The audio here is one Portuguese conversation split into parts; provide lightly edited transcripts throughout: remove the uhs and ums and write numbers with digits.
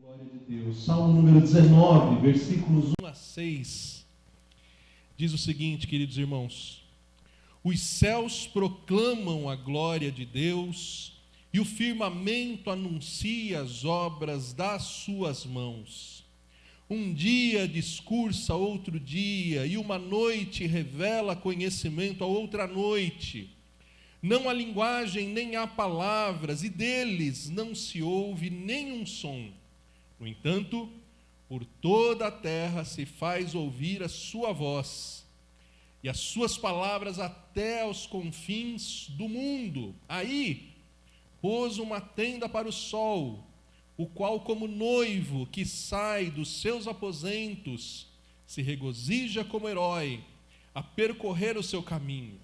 Glória de Deus. Salmo número 19, versículos 1 a 6, diz o seguinte, queridos irmãos: os céus proclamam a glória de Deus, e o firmamento anuncia as obras das suas mãos. Um dia discursa outro dia, e uma noite revela conhecimento a outra noite. Não há linguagem, nem há palavras, e deles não se ouve nenhum som. No entanto, por toda a terra se faz ouvir a sua voz, e as suas palavras até aos confins do mundo. Aí pôs uma tenda para o sol, o qual, como noivo que sai dos seus aposentos, se regozija como herói a percorrer o seu caminho.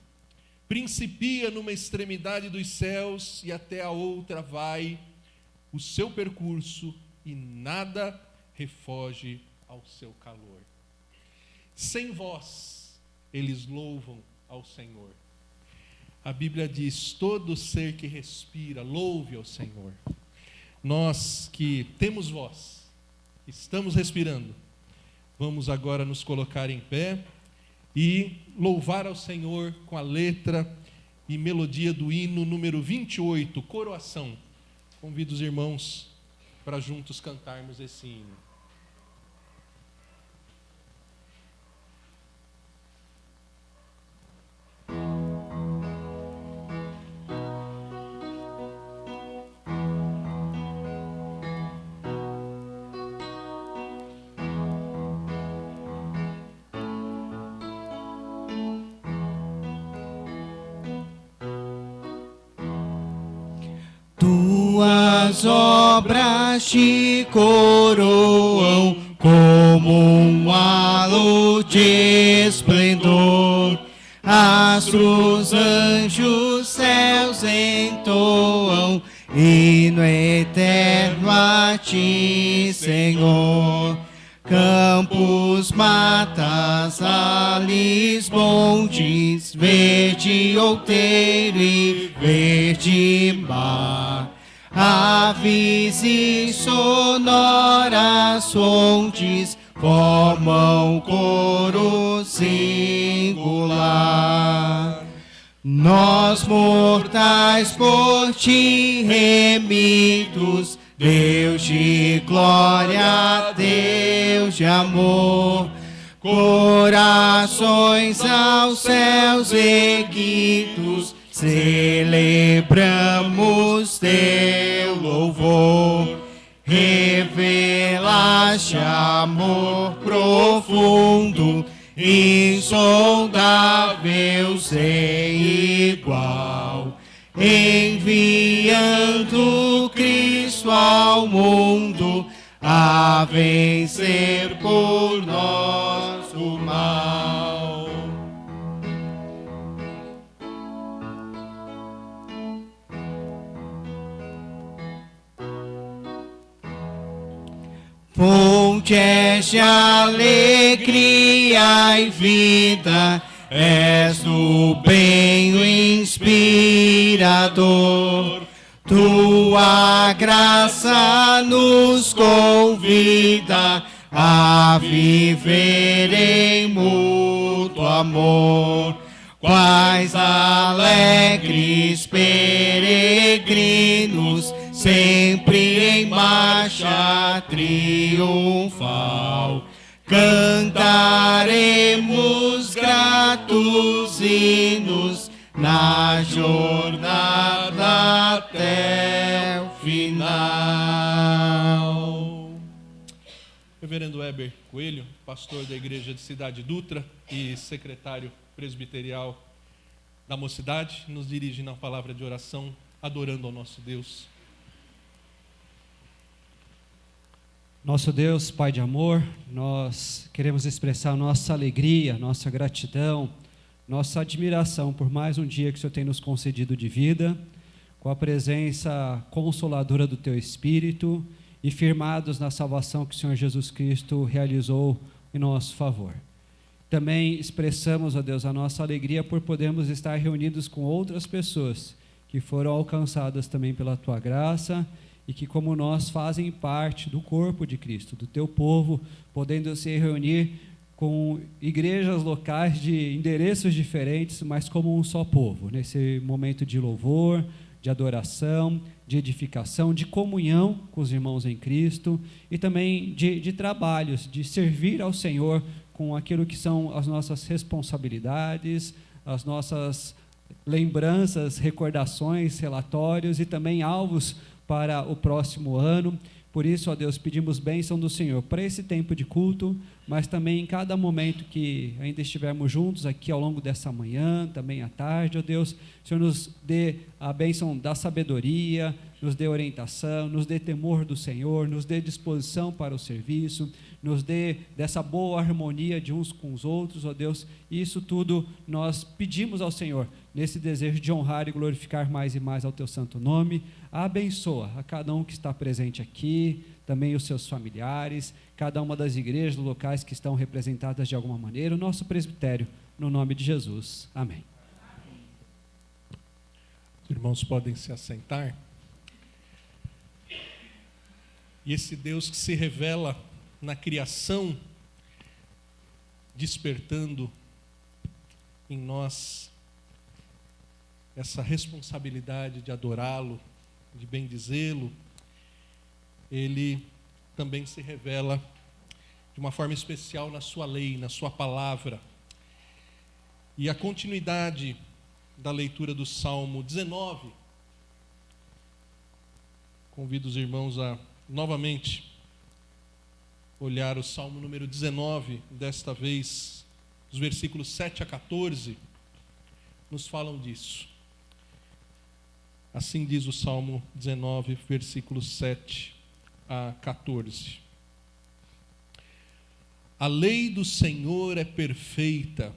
Principia numa extremidade dos céus e até a outra vai o seu percurso, e nada refoge ao seu calor. Sem voz, eles louvam ao Senhor. A Bíblia diz: todo ser que respira, louve ao Senhor. Nós que temos voz, estamos respirando, vamos agora nos colocar em pé e louvar ao Senhor com a letra e melodia do hino número 28, Coroação. Convido os irmãos para juntos cantarmos esse hino. Tuas obras te coroam como um halo de esplendor. Astros, anjos, céus entoam hino eterno a ti, Senhor. Campos, matas, vales, montes, verde outeiro e verde mar. Aves e sonoras fontes formam coro singular. Nós mortais por ti remidos, Deus de glória, Deus de amor, corações aos céus erguidos, celebramos teu louvor. Revelaste amor profundo, insondável, sem igual, enviando Cristo ao mundo a vencer por nós o mal. Fonte és de alegria e vida, és do bem o inspirador. Tua graça nos convida a viver em mútuo amor. Quais alegres peregrinos, sempre em marcha triunfal, cantaremos gratos hinos na jornada até o final. Reverendo Weber Coelho, pastor da Igreja de Cidade Dutra e secretário presbiterial da Mocidade, nos dirige na palavra de oração, adorando ao nosso Deus. Nosso Deus, Pai de amor, nós queremos expressar nossa alegria, nossa gratidão, nossa admiração por mais um dia que o Senhor tem nos concedido de vida, com a presença consoladora do Teu Espírito e firmados na salvação que o Senhor Jesus Cristo realizou em nosso favor. Também expressamos, ó Deus, a nossa alegria por podermos estar reunidos com outras pessoas que foram alcançadas também pela Tua graça e que, como nós, fazem parte do corpo de Cristo, do teu povo, podendo se reunir com igrejas locais de endereços diferentes, mas como um só povo, nesse momento de louvor, de adoração, de edificação, de comunhão com os irmãos em Cristo e também de trabalhos, de servir ao Senhor com aquilo que são as nossas responsabilidades, as nossas lembranças, recordações, relatórios e também alvos para o próximo ano. Por isso, ó Deus, pedimos bênção do Senhor para esse tempo de culto, mas também em cada momento que ainda estivermos juntos aqui ao longo dessa manhã, também à tarde, ó Deus, o Senhor nos dê a bênção da sabedoria, nos dê orientação, nos dê temor do Senhor, nos dê disposição para o serviço, nos dê dessa boa harmonia de uns com os outros, ó Deus, e isso tudo nós pedimos ao Senhor, nesse desejo de honrar e glorificar mais e mais ao teu santo nome. Abençoa a cada um que está presente aqui, também os seus familiares, cada uma das igrejas locais que estão representadas de alguma maneira, o nosso presbitério, no nome de Jesus. Amém. Os irmãos podem se assentar. E esse Deus que se revela na criação, despertando em nós essa responsabilidade de adorá-lo, de bendizê-lo, ele também se revela de uma forma especial na sua lei, na sua palavra. E a continuidade da leitura do Salmo 19, convido os irmãos a novamente olhar o Salmo número 19, desta vez, os versículos 7 a 14, nos falam disso. Assim diz o Salmo 19, versículos 7 a 14. A lei do Senhor é perfeita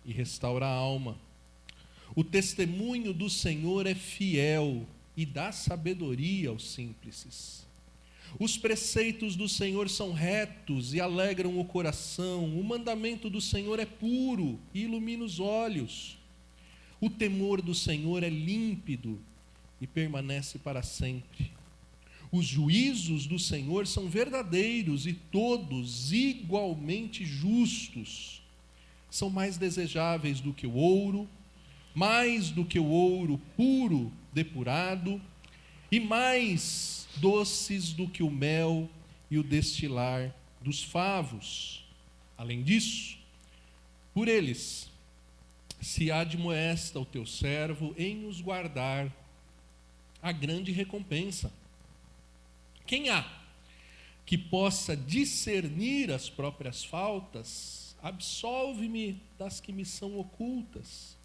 e restaura a alma. O testemunho do Senhor é fiel e dá sabedoria aos simples. Os preceitos do Senhor são retos e alegram o coração. O mandamento do Senhor é puro e ilumina os olhos. O temor do Senhor é límpido e permanece para sempre. Os juízos do Senhor são verdadeiros e todos igualmente justos. São mais desejáveis do que o ouro, mais do que o ouro puro depurado, e mais doces do que o mel e o destilar dos favos. Além disso, por eles se admoesta o teu servo em os guardar a grande recompensa. Quem há que possa discernir as próprias faltas? Absolve-me das que me são ocultas.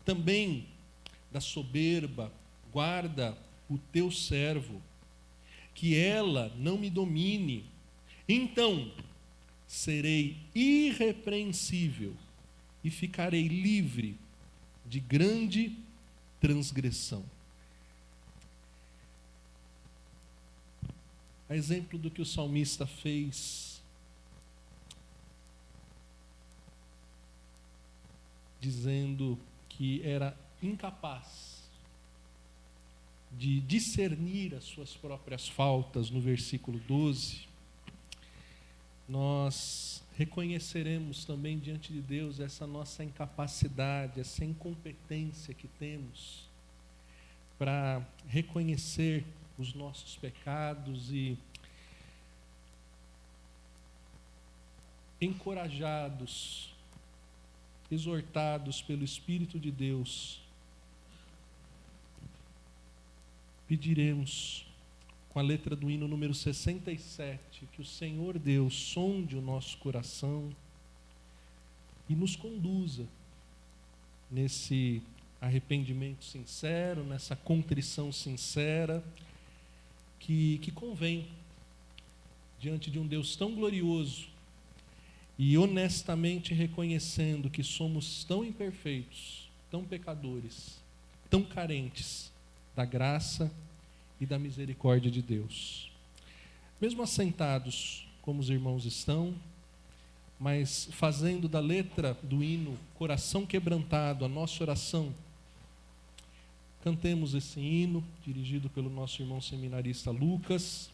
Também da soberba guarda o teu servo, que ela não me domine. Então serei irrepreensível e ficarei livre de grande transgressão. A exemplo do que o salmista fez, dizendo que era incapaz de discernir as suas próprias faltas, no versículo 12, nós reconheceremos também diante de Deus essa nossa incapacidade, essa incompetência que temos para reconhecer os nossos pecados e, encorajados, exortados pelo Espírito de Deus, pediremos, com a letra do hino número 67, que o Senhor Deus sonde o nosso coração e nos conduza nesse arrependimento sincero, nessa contrição sincera, que convém diante de um Deus tão glorioso e honestamente reconhecendo que somos tão imperfeitos, tão pecadores, tão carentes da graça e da misericórdia de Deus. Mesmo assentados como os irmãos estão, mas fazendo da letra do hino Coração Quebrantado a nossa oração, cantemos esse hino, dirigido pelo nosso irmão seminarista Lucas,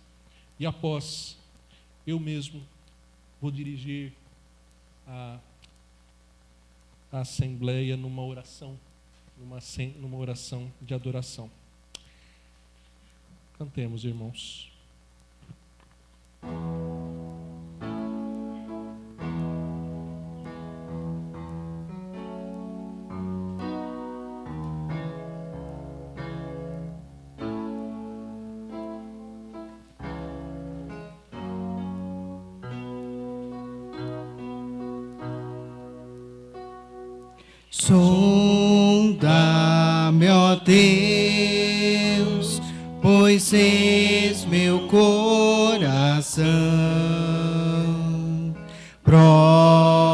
e após, eu mesmo vou dirigir a assembleia numa oração de adoração. Cantemos, irmãos. Sonda-me, ó Deus, pois és meu coração. Prova-me,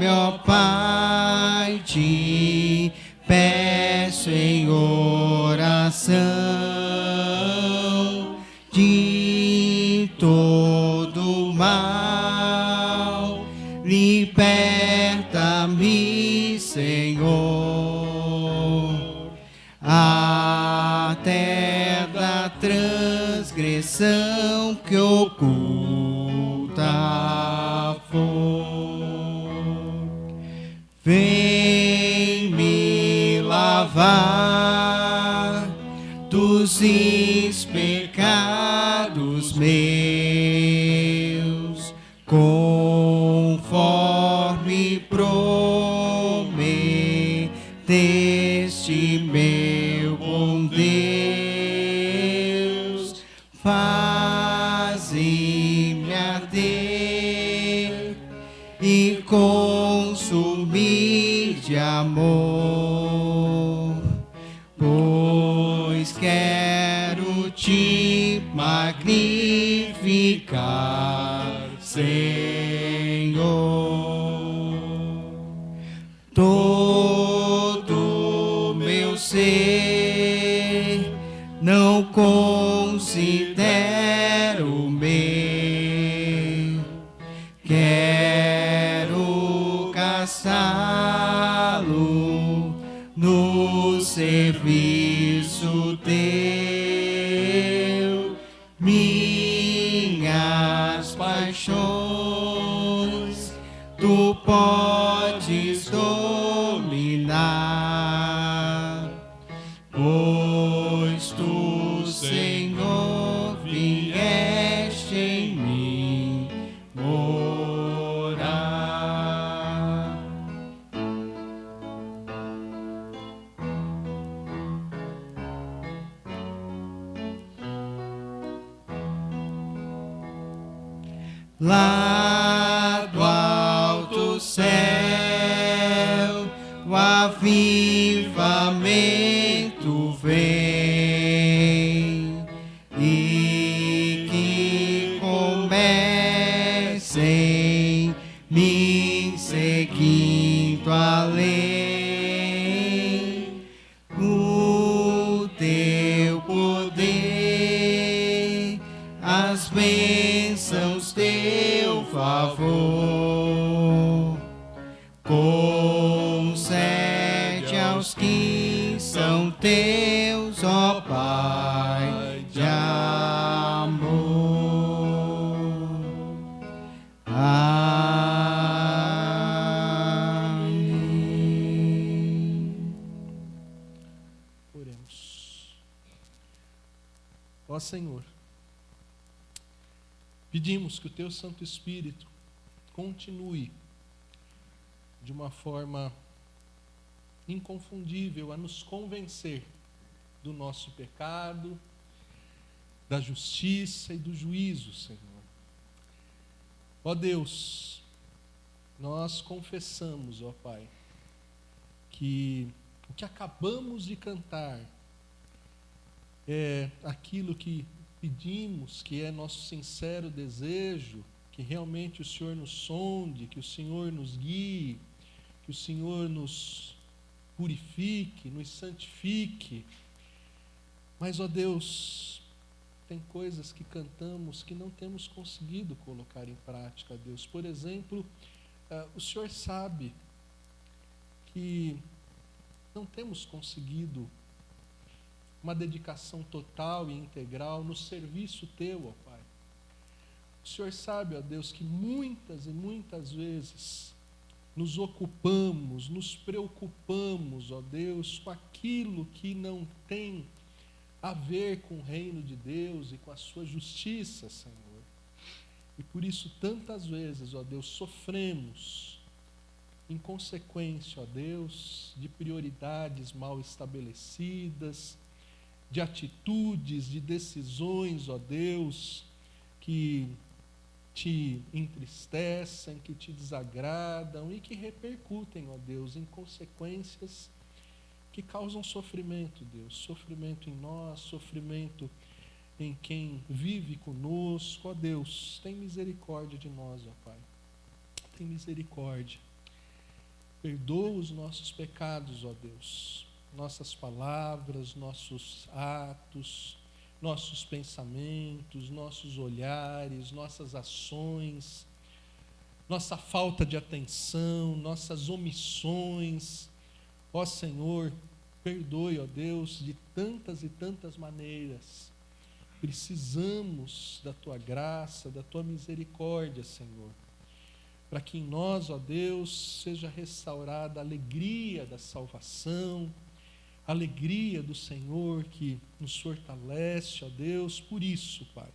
ó Pai, te peço em oração. De todo mal, liberta-me, Senhor, até da transgressão que oculta for. Vem me lavar dos pecados meus, conforme prometeste, meu bom Deus. Faze-me arder e consumir de amor, pois quero te magnificar, Senhor. Todo meu ser não considero meu, quero gastá-lo no serviço teu. Minhas paixões tu podes dominar, pois tu, Senhor, vieste em mim morar. Lá do alto céu, o avivamento vem, e que comecem me seguindo além. O teu poder, as bênçãos, teu favor, concede aos que são teus, ó Pai de amor. Amém. Oremos. Ó Senhor, pedimos que o Teu Santo Espírito continue de uma forma inconfundível a nos convencer do nosso pecado, da justiça e do juízo, Senhor. Ó Deus, nós confessamos, ó Pai, que o que acabamos de cantar é aquilo que pedimos, que é nosso sincero desejo, que realmente o Senhor nos sonde, que o Senhor nos guie, que o Senhor nos purifique, nos santifique. Mas, ó Deus, tem coisas que cantamos que não temos conseguido colocar em prática, Deus. Por exemplo, o Senhor sabe que não temos conseguido uma dedicação total e integral no serviço Teu, ó Pai. O Senhor sabe, ó Deus, que muitas e muitas vezes nos ocupamos, nos preocupamos, ó Deus, com aquilo que não tem a ver com o reino de Deus e com a sua justiça, Senhor. E por isso tantas vezes, ó Deus, sofremos em consequência, ó Deus, de prioridades mal estabelecidas, de atitudes, de decisões, ó Deus, que te entristecem, que te desagradam e que repercutem, ó Deus, em consequências que causam sofrimento, Deus. Sofrimento em nós, sofrimento em quem vive conosco, ó Deus. Tem misericórdia de nós, ó Pai. Tem misericórdia. Perdoa os nossos pecados, ó Deus. Nossas palavras, nossos atos, nossos pensamentos, nossos olhares, nossas ações, nossa falta de atenção, nossas omissões. Ó Senhor, perdoe, ó Deus, de tantas e tantas maneiras. Precisamos da Tua graça, da Tua misericórdia, Senhor, para que em nós, ó Deus, seja restaurada a alegria da salvação, a alegria do Senhor que nos fortalece, ó Deus, por isso, Pai.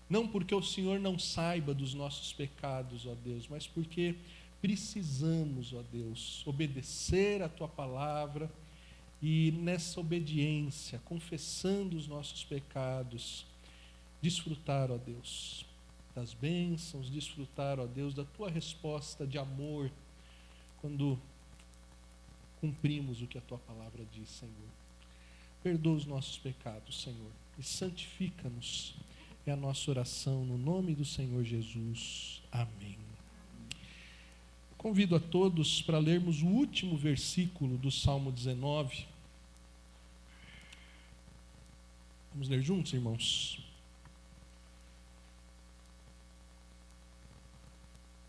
Não porque o Senhor não saiba dos nossos pecados, ó Deus, mas porque precisamos, ó Deus, obedecer a Tua palavra e nessa obediência, confessando os nossos pecados, desfrutar, ó Deus, das bênçãos, desfrutar, ó Deus, da Tua resposta de amor, quando cumprimos o que a Tua palavra diz, Senhor. Perdoa os nossos pecados, Senhor, e santifica-nos. É a nossa oração no nome do Senhor Jesus. Amém. Convido a todos para lermos o último versículo do Salmo 19. Vamos ler juntos, irmãos?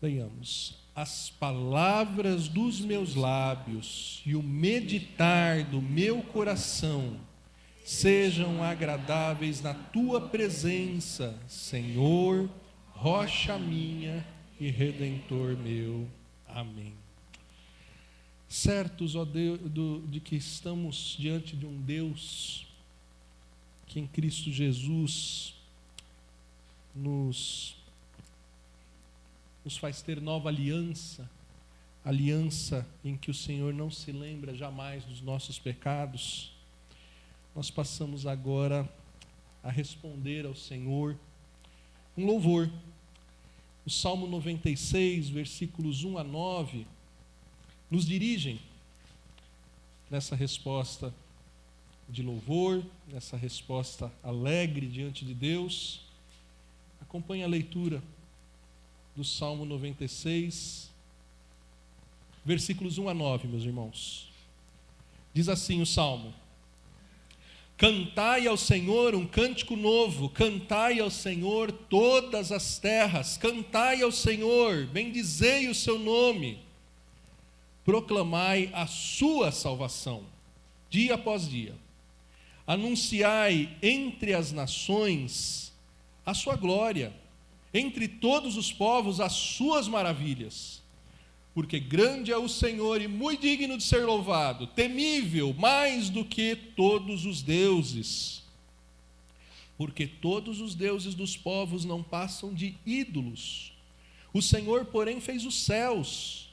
Leiamos. As palavras dos meus lábios e o meditar do meu coração sejam agradáveis na Tua presença, Senhor, rocha minha e redentor meu. Amém. Certos, ó Deus, de que estamos diante de um Deus que em Cristo Jesus nos faz ter nova aliança, aliança em que o Senhor não se lembra jamais dos nossos pecados, nós passamos agora a responder ao Senhor um louvor. O Salmo 96, versículos 1 a 9, nos dirigem nessa resposta de louvor, nessa resposta alegre diante de Deus. Acompanhe a leitura do Salmo 96, versículos 1 a 9, meus irmãos. Diz assim o Salmo: Cantai ao Senhor um cântico novo, cantai ao Senhor todas as terras, cantai ao Senhor, bendizei o seu nome, proclamai a sua salvação, dia após dia, anunciai entre as nações a sua glória, entre todos os povos as suas maravilhas. Porque grande é o Senhor e muito digno de ser louvado, temível mais do que todos os deuses. Porque todos os deuses dos povos não passam de ídolos. O Senhor, porém, fez os céus.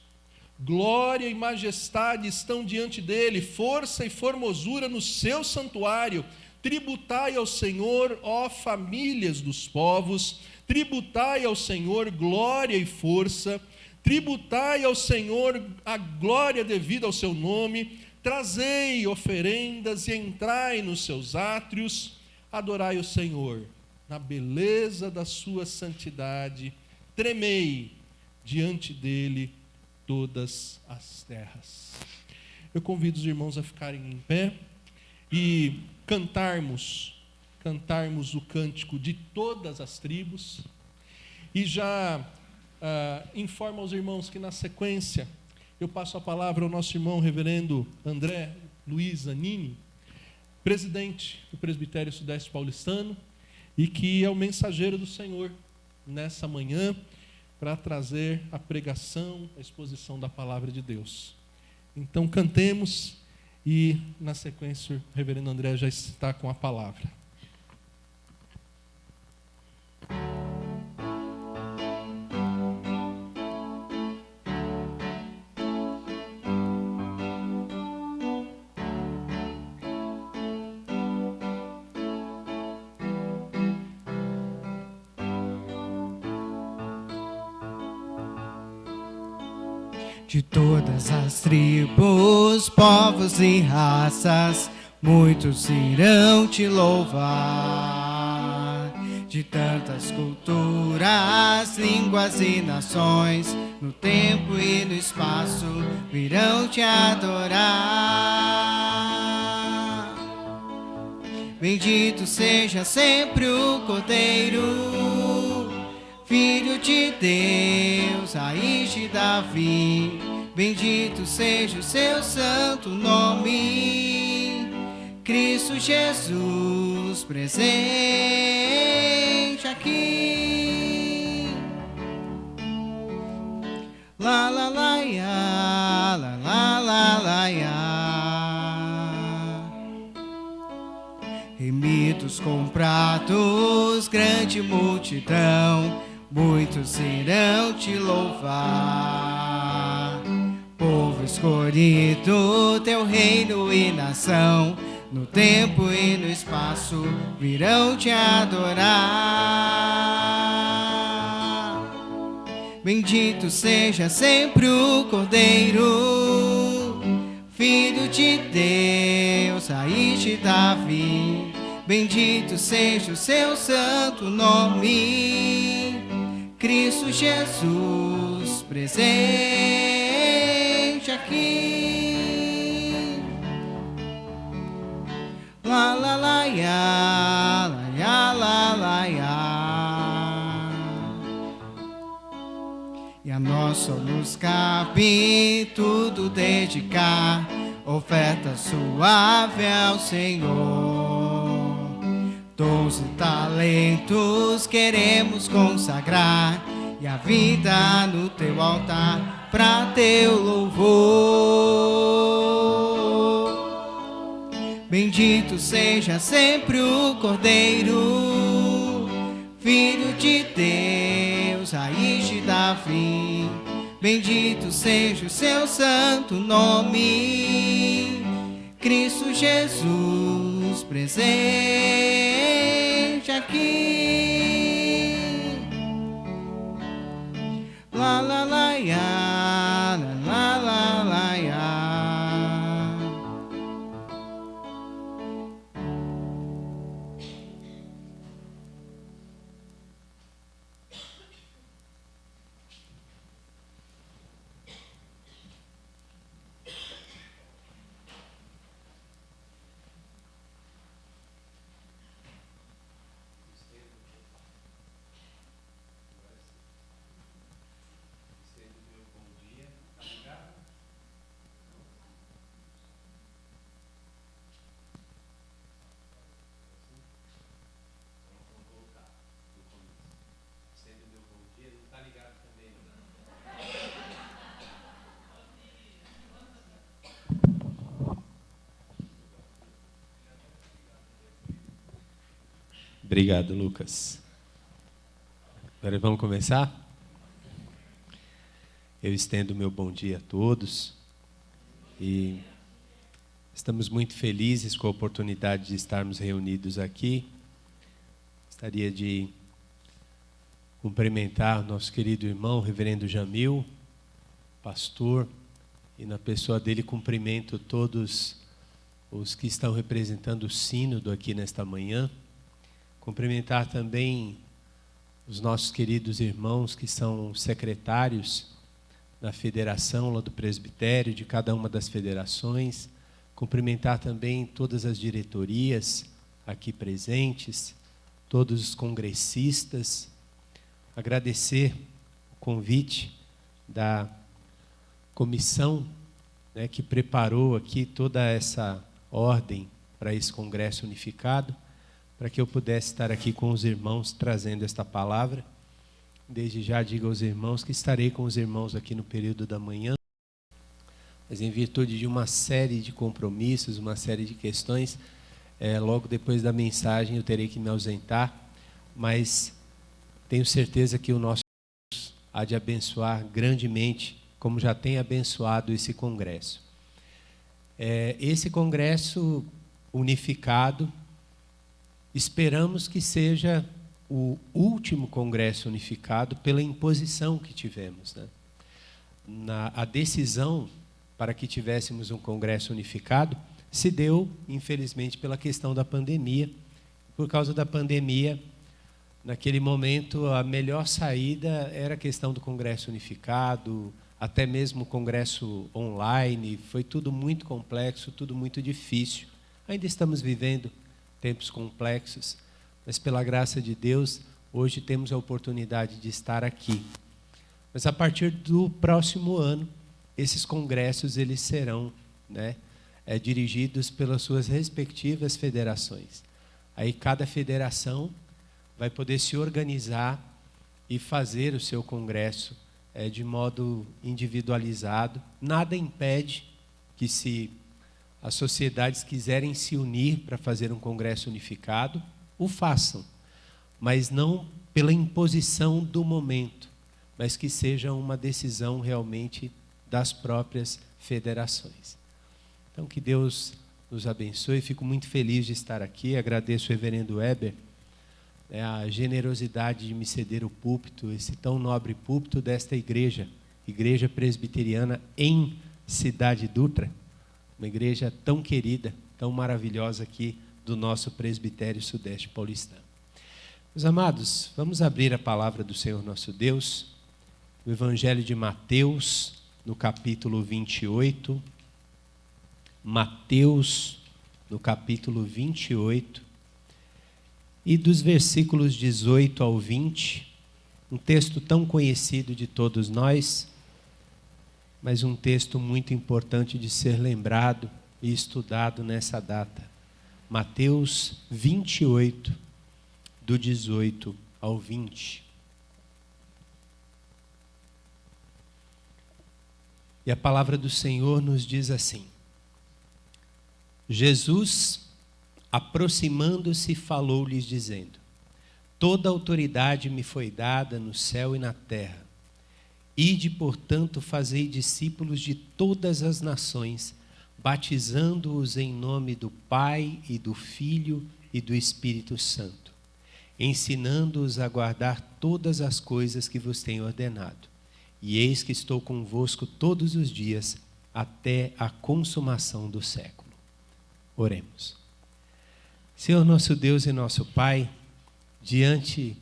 Glória e majestade estão diante dele, força e formosura no seu santuário. Tributai ao Senhor, ó famílias dos povos, tributai ao Senhor glória e força, tributai ao Senhor a glória devida ao seu nome, trazei oferendas e entrai nos seus átrios, adorai o Senhor na beleza da sua santidade, tremei diante dele todas as terras. Eu convido os irmãos a ficarem em pé e cantarmos o cântico de todas as tribos, e já informo aos irmãos que na sequência eu passo a palavra ao nosso irmão reverendo André Luiz Zanini, presidente do Presbitério Sudeste Paulistano e que é o mensageiro do Senhor nessa manhã para trazer a pregação, a exposição da palavra de Deus. Então cantemos e na sequência o reverendo André já está com a palavra. De todas as tribos, povos e raças, muitos irão te louvar. De tantas culturas, línguas e nações, no tempo e no espaço, virão te adorar. Bendito seja sempre o Cordeiro, Filho de Deus, raiz de Davi, bendito seja o seu santo nome. Cristo Jesus, presente aqui. La la la ya, la la la la ya. Remidos comprados, grande multidão, muitos irão te louvar. Povo escolhido, teu reino e nação, no tempo e no espaço, virão te adorar. Bendito seja sempre o Cordeiro, Filho de Deus, raiz de Davi, bendito seja o seu santo nome. Cristo Jesus, presente aqui. La la la ya, la ya la la ya. E a nós só nos cabe tudo dedicar, oferta suave ao Senhor. Dons e talentos queremos consagrar, e a vida no teu altar pra teu louvor. Bendito seja sempre o Cordeiro, Filho de Deus, raiz de Davi, bendito seja o seu santo nome. Cristo Jesus, presente aqui. La la la ya, la la la la ya. Obrigado, Lucas. Agora vamos começar? Eu estendo meu bom dia a todos e estamos muito felizes com a oportunidade de estarmos reunidos aqui. Gostaria de cumprimentar o nosso querido irmão, reverendo Jamil, pastor, e na pessoa dele cumprimento todos os que estão representando o sínodo aqui nesta manhã. Cumprimentar também os nossos queridos irmãos que são secretários da federação, lá do presbitério, de cada uma das federações. Cumprimentar também todas as diretorias aqui presentes, todos os congressistas. Agradecer o convite da comissão, que preparou aqui toda essa ordem para esse congresso unificado, para que eu pudesse estar aqui com os irmãos trazendo esta palavra. Desde já digo aos irmãos que estarei com os irmãos aqui no período da manhã, mas em virtude de uma série de compromissos, uma série de questões, logo depois da mensagem eu terei que me ausentar, mas tenho certeza que o nosso Deus há de abençoar grandemente, como já tem abençoado esse congresso. Esse congresso unificado, esperamos que seja o último congresso unificado pela imposição que tivemos, né? A decisão para que tivéssemos um congresso unificado se deu, infelizmente, pela questão da pandemia. Por causa da pandemia, naquele momento, a melhor saída era a questão do congresso unificado, até mesmo o congresso online. Foi tudo muito complexo, tudo muito difícil. Ainda estamos vivendo tempos complexos, mas pela graça de Deus, hoje temos a oportunidade de estar aqui. Mas a partir do próximo ano, esses congressos eles serão, né, dirigidos pelas suas respectivas federações. Aí cada federação vai poder se organizar e fazer o seu congresso de modo individualizado. Nada impede que, se as sociedades quiserem se unir para fazer um congresso unificado, o façam, mas não pela imposição do momento, mas que seja uma decisão realmente das próprias federações. Então, que Deus nos abençoe. Fico muito feliz de estar aqui. Agradeço ao reverendo Weber a generosidade de me ceder o púlpito, esse tão nobre púlpito desta igreja, Igreja Presbiteriana em Cidade Dutra, uma igreja tão querida, tão maravilhosa aqui do nosso presbitério sudeste paulistano. Meus amados, vamos abrir a palavra do Senhor nosso Deus, o Evangelho de Mateus, no capítulo 28. Mateus, no capítulo 28, e dos versículos 18 ao 20, um texto tão conhecido de todos nós, mas um texto muito importante de ser lembrado e estudado nessa data. Mateus 28, do 18 ao 20. E a palavra do Senhor nos diz assim: Jesus, aproximando-se, falou-lhes, dizendo: toda autoridade me foi dada no céu e na terra. Ide, portanto, fazei discípulos de todas as nações, batizando-os em nome do Pai e do Filho e do Espírito Santo, ensinando-os a guardar todas as coisas que vos tenho ordenado. E eis que estou convosco todos os dias, até a consumação do século. Oremos. Senhor nosso Deus e nosso Pai, diante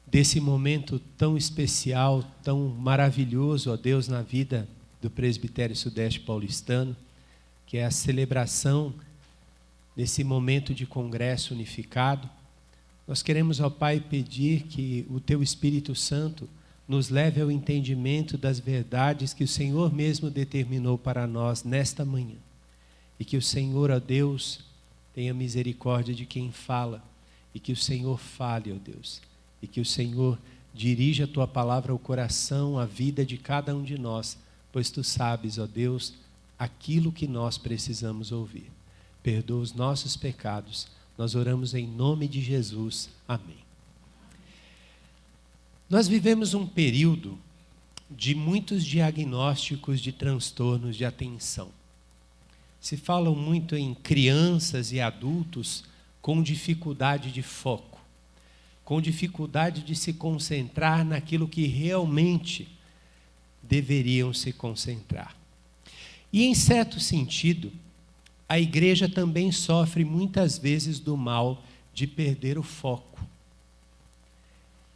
desse momento tão especial, tão maravilhoso, ó Deus, na vida do presbitério sudeste paulistano, que é a celebração desse momento de congresso unificado, nós queremos, ó Pai, pedir que o Teu Espírito Santo nos leve ao entendimento das verdades que o Senhor mesmo determinou para nós nesta manhã. E que o Senhor, ó Deus, tenha misericórdia de quem fala, e que o Senhor fale, ó Deus, e que o Senhor dirija a Tua palavra ao coração, à vida de cada um de nós, pois Tu sabes, ó Deus, aquilo que nós precisamos ouvir. Perdoa os nossos pecados, nós oramos em nome de Jesus. Amém. Nós vivemos um período de muitos diagnósticos de transtornos de atenção. Se fala muito em crianças e adultos com dificuldade de foco, com dificuldade de se concentrar naquilo que realmente deveriam se concentrar. E, em certo sentido, a igreja também sofre muitas vezes do mal de perder o foco.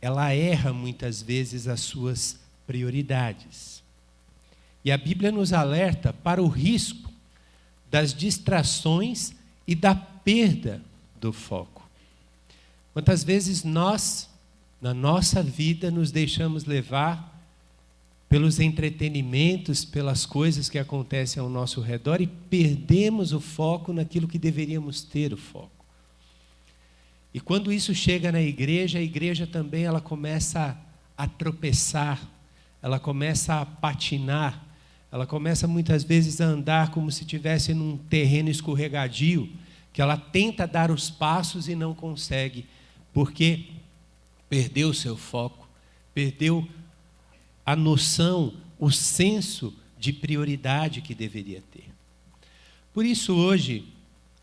Ela erra muitas vezes as suas prioridades. E a Bíblia nos alerta para o risco das distrações e da perda do foco. Quantas vezes nós, na nossa vida, nos deixamos levar pelos entretenimentos, pelas coisas que acontecem ao nosso redor e perdemos o foco naquilo que deveríamos ter o foco. E quando isso chega na igreja, a igreja também ela começa a tropeçar, ela começa a patinar, ela começa muitas vezes a andar como se estivesse num terreno escorregadio, que ela tenta dar os passos e não consegue, porque perdeu o seu foco, perdeu a noção, o senso de prioridade que deveria ter. Por isso hoje,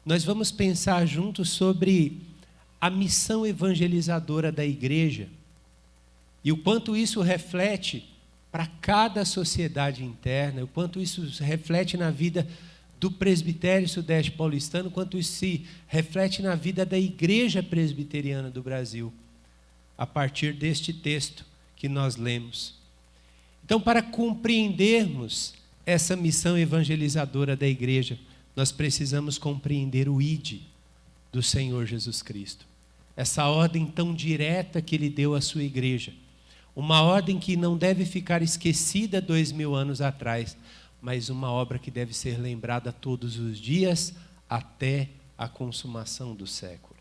nós vamos pensar juntos sobre a missão evangelizadora da igreja e o quanto isso reflete para cada sociedade interna, o quanto isso reflete na vida do presbitério sudeste paulistano, o quanto isso se reflete na vida da igreja presbiteriana do Brasil, a partir deste texto que nós lemos. Então, para compreendermos essa missão evangelizadora da igreja, nós precisamos compreender o ID do Senhor Jesus Cristo. Essa ordem tão direta que Ele deu à sua igreja. Uma ordem que não deve ficar esquecida 2000 anos atrás, mas uma obra que deve ser lembrada todos os dias até a consumação do século.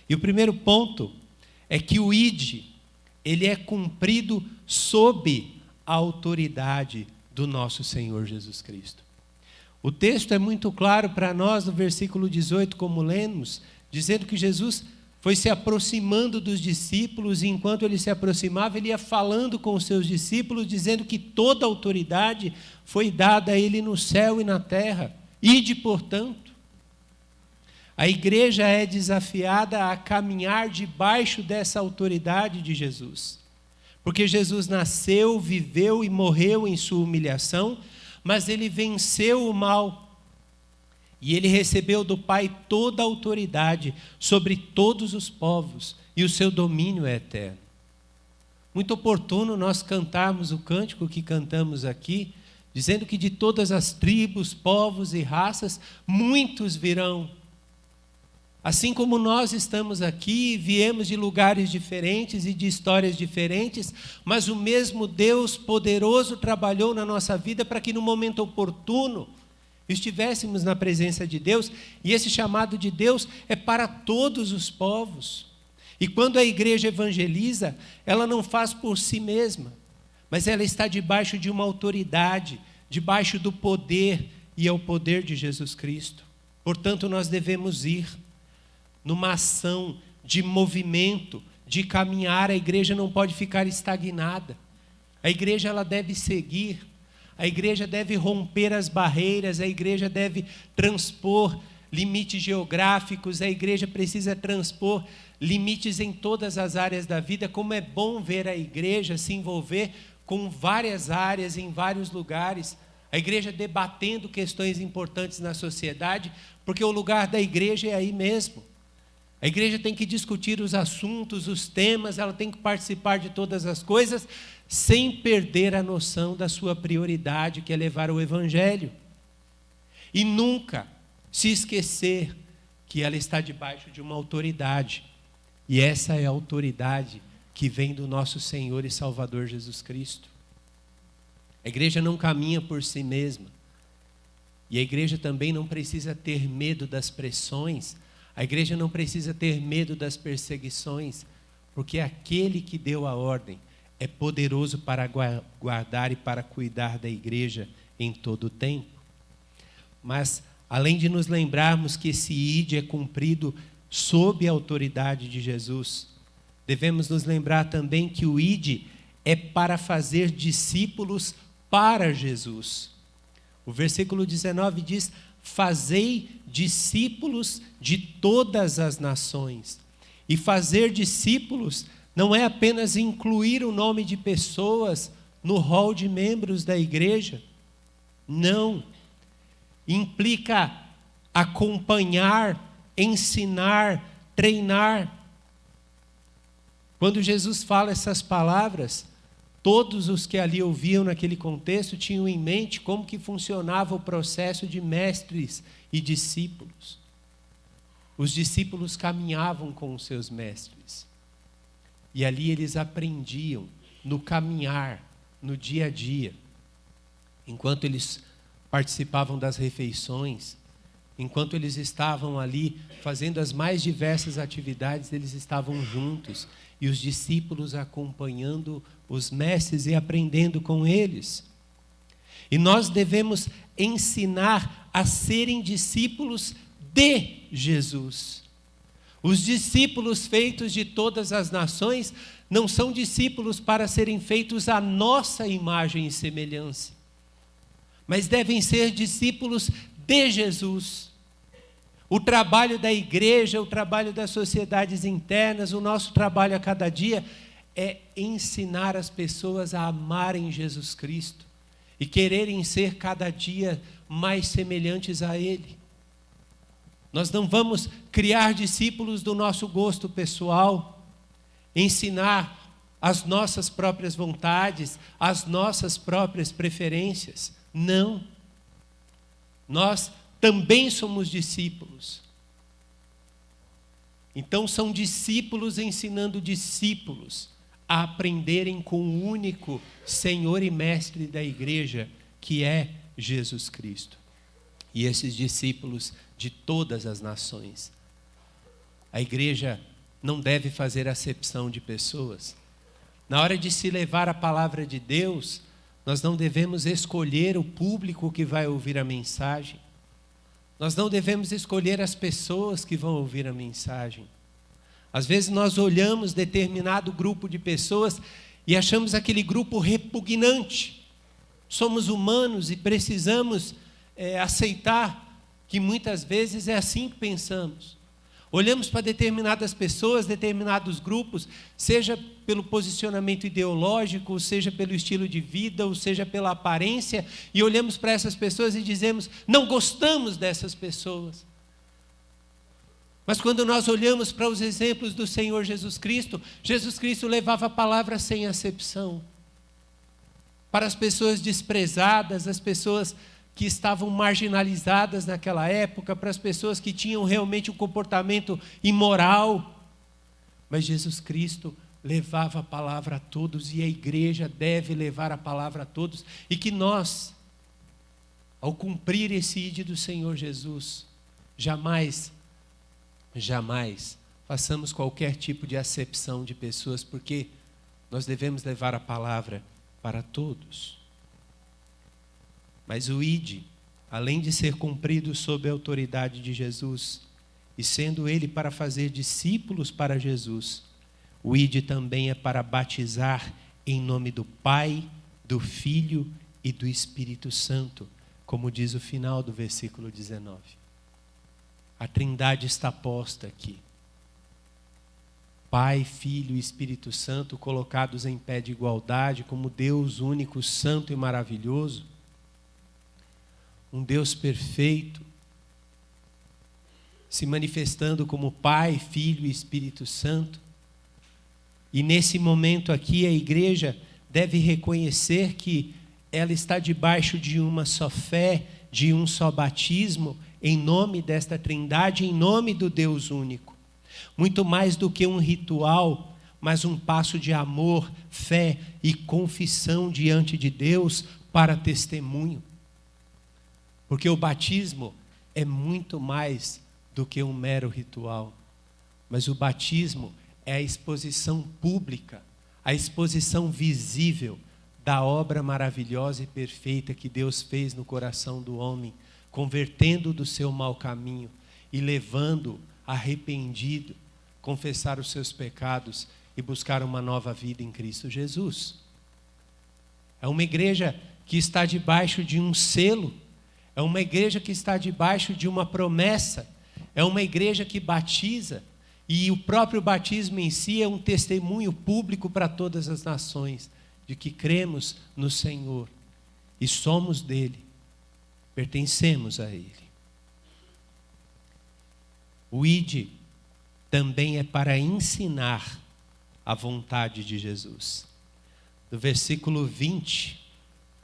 E o primeiro ponto é que o ID, ele é cumprido sob a autoridade do nosso Senhor Jesus Cristo. O texto é muito claro para nós, no versículo 18, como lemos, dizendo que Jesus foi se aproximando dos discípulos, e enquanto ele se aproximava, ele ia falando com os seus discípulos, dizendo que toda a autoridade foi dada a ele no céu e na terra. Ide, portanto. A igreja é desafiada a caminhar debaixo dessa autoridade de Jesus. Porque Jesus nasceu, viveu e morreu em sua humilhação, mas ele venceu o mal. E ele recebeu do Pai toda a autoridade sobre todos os povos, e o seu domínio é eterno. Muito oportuno nós cantarmos o cântico que cantamos aqui, dizendo que de todas as tribos, povos e raças, muitos virão. Assim como nós estamos aqui, viemos de lugares diferentes e de histórias diferentes, mas o mesmo Deus poderoso trabalhou na nossa vida para que no momento oportuno estivéssemos na presença de Deus, e esse chamado de Deus é para todos os povos. E quando a igreja evangeliza, ela não faz por si mesma, mas ela está debaixo de uma autoridade, debaixo do poder, e é o poder de Jesus Cristo. Portanto, nós devemos ir numa ação de movimento, de caminhar. A igreja não pode ficar estagnada. A igreja ela deve seguir. A igreja deve romper as barreiras, a igreja deve transpor limites geográficos, a igreja precisa transpor limites em todas as áreas da vida. Como é bom ver a igreja se envolver com várias áreas, em vários lugares. A igreja debatendo questões importantes na sociedade, porque o lugar da igreja é aí mesmo. A igreja tem que discutir os assuntos, os temas, ela tem que participar de todas as coisas, sem perder a noção da sua prioridade, que é levar o Evangelho. E nunca se esquecer que ela está debaixo de uma autoridade. E essa é a autoridade que vem do nosso Senhor e Salvador Jesus Cristo. A igreja não caminha por si mesma. E a igreja também não precisa ter medo das pressões. A igreja não precisa ter medo das perseguições, porque aquele que deu a ordem é poderoso para guardar e para cuidar da igreja em todo o tempo. Mas, além de nos lembrarmos que esse ID é cumprido sob a autoridade de Jesus, devemos nos lembrar também que o ID é para fazer discípulos para Jesus. O versículo 19 diz: fazei discípulos de todas as nações. E fazer discípulos não é apenas incluir o nome de pessoas no rol de membros da igreja. Não. Implica acompanhar, ensinar, treinar. Quando Jesus fala essas palavras, todos os que ali ouviam naquele contexto tinham em mente como que funcionava o processo de mestres e discípulos. Os discípulos caminhavam com os seus mestres. E ali eles aprendiam, no caminhar, no dia a dia, enquanto eles participavam das refeições, enquanto eles estavam ali fazendo as mais diversas atividades, eles estavam juntos e os discípulos acompanhando os mestres e aprendendo com eles. E nós devemos ensinar a serem discípulos de Jesus. Os discípulos feitos de todas as nações não são discípulos para serem feitos à nossa imagem e semelhança, mas devem ser discípulos de Jesus. O trabalho da igreja, o trabalho das sociedades internas, o nosso trabalho a cada dia é ensinar as pessoas a amarem Jesus Cristo e quererem ser cada dia mais semelhantes a Ele. Nós não vamos criar discípulos do nosso gosto pessoal, ensinar as nossas próprias vontades, as nossas próprias preferências. Não. Nós também somos discípulos. Então são discípulos ensinando discípulos a aprenderem com o único Senhor e Mestre da igreja, que é Jesus Cristo. E esses discípulos de todas as nações. A igreja não deve fazer acepção de pessoas. Na hora de se levar a palavra de Deus, nós não devemos escolher o público que vai ouvir a mensagem. Nós não devemos escolher as pessoas que vão ouvir a mensagem. Às vezes nós olhamos determinado grupo de pessoas e achamos aquele grupo repugnante. Somos humanos e precisamos aceitar que muitas vezes é assim que pensamos. Olhamos para determinadas pessoas, determinados grupos, seja pelo posicionamento ideológico, seja pelo estilo de vida, ou seja pela aparência, e olhamos para essas pessoas e dizemos, não gostamos dessas pessoas. Mas quando nós olhamos para os exemplos do Senhor Jesus Cristo levava a palavra sem acepção. Para as pessoas desprezadas, as pessoas que estavam marginalizadas naquela época, para as pessoas que tinham realmente um comportamento imoral. Mas Jesus Cristo levava a palavra a todos, e a igreja deve levar a palavra a todos, e que nós, ao cumprir esse ide do Senhor Jesus, jamais façamos qualquer tipo de acepção de pessoas, porque nós devemos levar a palavra para todos. Mas o ide, além de ser cumprido sob a autoridade de Jesus, e sendo ele para fazer discípulos para Jesus, o ide também é para batizar em nome do Pai, do Filho e do Espírito Santo, como diz o final do versículo 19. A Trindade está posta aqui. Pai, Filho e Espírito Santo colocados em pé de igualdade como Deus único, santo e maravilhoso. Um Deus perfeito, se manifestando como Pai, Filho e Espírito Santo. E nesse momento aqui a igreja deve reconhecer que ela está debaixo de uma só fé, de um só batismo, em nome desta Trindade, em nome do Deus único. Muito mais do que um ritual, mas um passo de amor, fé e confissão diante de Deus para testemunho. Porque o batismo é muito mais do que um mero ritual. Mas o batismo é a exposição pública, a exposição visível da obra maravilhosa e perfeita que Deus fez no coração do homem, convertendo do seu mau caminho e levando arrependido, confessar os seus pecados e buscar uma nova vida em Cristo Jesus. É uma igreja que está debaixo de um selo, é uma igreja que está debaixo de uma promessa, é uma igreja que batiza, e o próprio batismo em si é um testemunho público para todas as nações, de que cremos no Senhor, e somos dele, pertencemos a ele. O ide também é para ensinar a vontade de Jesus. No versículo 20,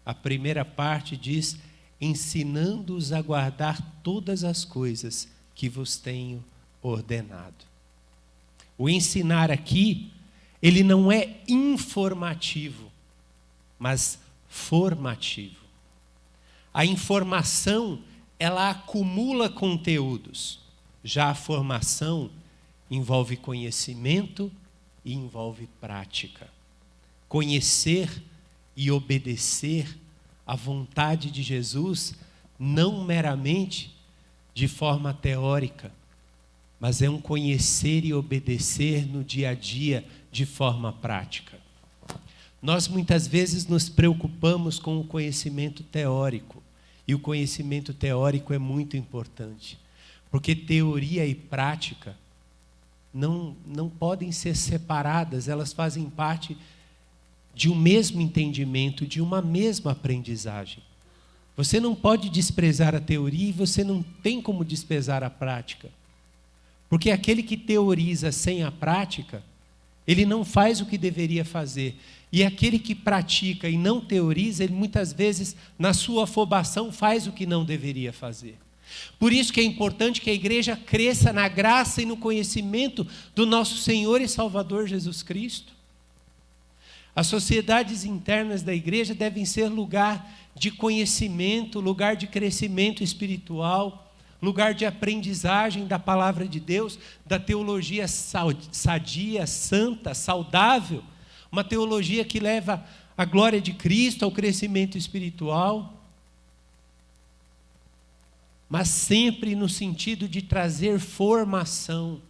a primeira parte diz, ensinando-os a guardar todas as coisas que vos tenho ordenado. O ensinar aqui, ele não é informativo. mas formativo. A informação, ela acumula conteúdos. Já a formação envolve conhecimento e envolve prática. Conhecer e obedecer à vontade de Jesus, não meramente de forma teórica, mas é um conhecer e obedecer no dia a dia de forma prática. Nós muitas vezes nos preocupamos com o conhecimento teórico, e o conhecimento teórico é muito importante, porque teoria e prática não podem ser separadas, elas fazem parte de um mesmo entendimento, de uma mesma aprendizagem. Você não pode desprezar a teoria e você não tem como desprezar a prática. Porque aquele que teoriza sem a prática, ele não faz o que deveria fazer. E aquele que pratica e não teoriza, ele muitas vezes, na sua afobação, faz o que não deveria fazer. Por isso que é importante que a igreja cresça na graça e no conhecimento do nosso Senhor e Salvador Jesus Cristo. As sociedades internas da igreja devem ser lugar de conhecimento, lugar de crescimento espiritual, lugar de aprendizagem da palavra de Deus, da teologia sadia, santa, saudável, uma teologia que leva à glória de Cristo, ao crescimento espiritual, mas sempre no sentido de trazer formação,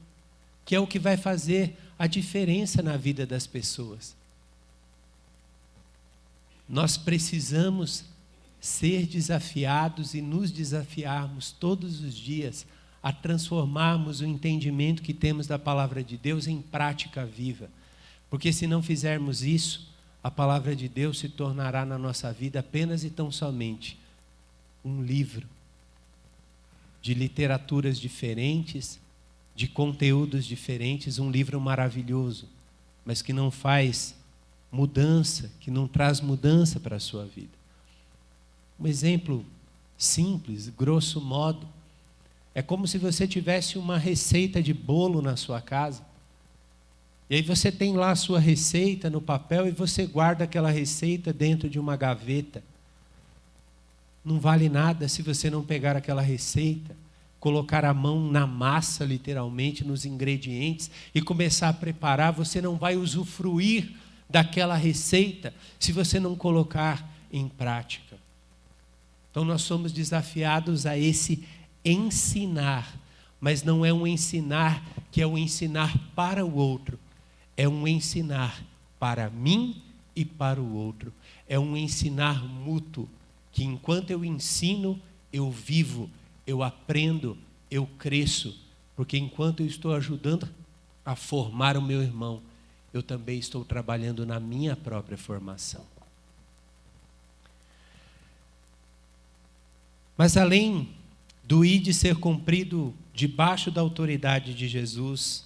que é o que vai fazer a diferença na vida das pessoas. Nós precisamos ser desafiados e nos desafiarmos todos os dias a transformarmos o entendimento que temos da palavra de Deus em prática viva. Porque se não fizermos isso, a palavra de Deus se tornará na nossa vida apenas e tão somente um livro de literaturas diferentes, de conteúdos diferentes, um livro maravilhoso, mas que não faz mudança, que não traz mudança para a sua vida. Um exemplo simples, grosso modo, é como se você tivesse uma receita de bolo na sua casa, e aí você tem lá a sua receita no papel e você guarda aquela receita dentro de uma gaveta. Não vale nada se você não pegar aquela receita, colocar a mão na massa, literalmente, nos ingredientes, e começar a preparar. Você não vai usufruir daquela receita se você não colocar em prática. Então nós somos desafiados a esse ensinar, mas não é um ensinar que é um ensinar para o outro, é um ensinar para mim e para o outro, é um ensinar mútuo, que enquanto eu ensino, eu vivo, eu aprendo, eu cresço, porque enquanto eu estou ajudando a formar o meu irmão, eu também estou trabalhando na minha própria formação. Mas além do ide ser cumprido debaixo da autoridade de Jesus,